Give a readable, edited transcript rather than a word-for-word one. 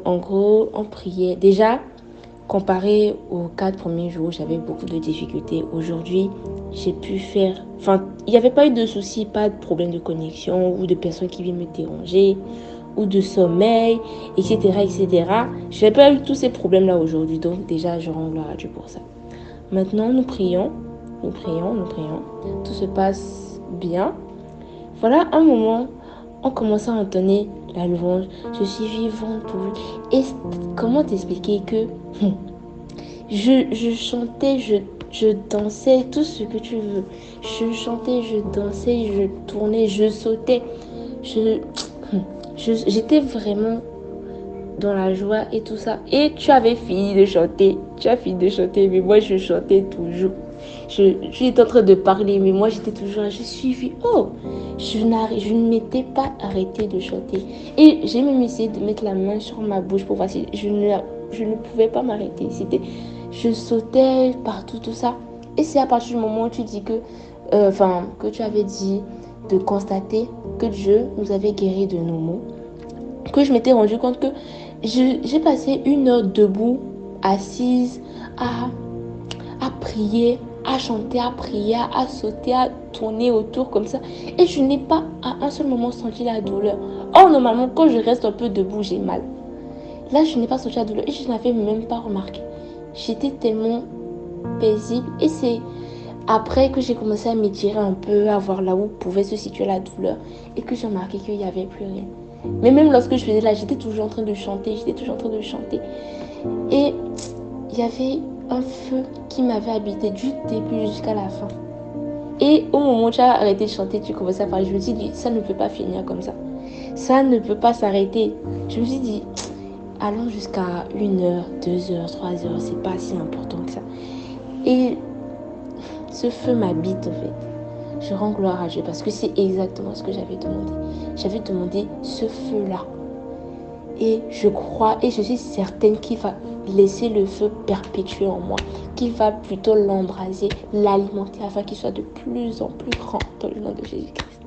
En gros, on priait. Déjà, comparé aux 4 premiers jours, j'avais beaucoup de difficultés. Aujourd'hui, j'ai pu faire... Enfin, il n'y avait pas eu de soucis, pas de problème de connexion ou de personnes qui viennent me déranger ou de sommeil, etc., etc. Je n'ai pas eu tous ces problèmes-là aujourd'hui. Donc déjà, je rends gloire à Dieu pour ça. Maintenant, nous prions. Nous prions, nous prions. Tout se passe bien. Voilà un moment, on commence à entonner la louange. Je suis vivante pour lui. Et comment t'expliquer que je chantais, je dansais, tout ce que tu veux. Je chantais, je dansais, je tournais, je sautais. Je, j'étais vraiment dans la joie et tout ça. Et tu avais fini de chanter. Tu as fini de chanter, mais moi je chantais toujours. Je étais en train de parler, mais moi j'étais toujours là. Je suivis. Oh, je ne m'étais pas arrêtée de chanter. Et j'ai même essayé de mettre la main sur ma bouche pour voir si je ne pouvais pas m'arrêter. Je sautais partout, tout ça. Et c'est à partir du moment où tu dis que tu avais dit de constater que Dieu nous avait guéris de nos maux, que je m'étais rendu compte que j'ai passé 1 heure debout, assise, à prier, à chanter, à prier, à sauter, à tourner autour comme ça. Et je n'ai pas à un seul moment senti la douleur. Or, normalement, quand je reste un peu debout, j'ai mal. Là, je n'ai pas senti la douleur et je n'avais même pas remarqué. J'étais tellement paisible. Et c'est après que j'ai commencé à m'étirer un peu, à voir là où pouvait se situer la douleur et que j'ai remarqué qu'il n'y avait plus rien. Mais même lorsque je faisais là, j'étais toujours en train de chanter, j'étais toujours en train de chanter. Et il y avait un feu qui m'avait habité du début jusqu'à la fin. Et au moment où tu as arrêté de chanter, tu commençais à parler. Je me suis dit, ça ne peut pas finir comme ça. Ça ne peut pas s'arrêter. Je me suis dit, allons jusqu'à 1 heure, 2 heures, 3 heures. C'est pas si important que ça. Et ce feu m'habite en fait. Je rends gloire à Dieu parce que c'est exactement ce que j'avais demandé. J'avais demandé ce feu-là. Et je crois et je suis certaine qu'il va laisser le feu perpétuer en moi, qu'il va plutôt l'embraser, l'alimenter afin qu'il soit de plus en plus grand dans le nom de Jésus-Christ.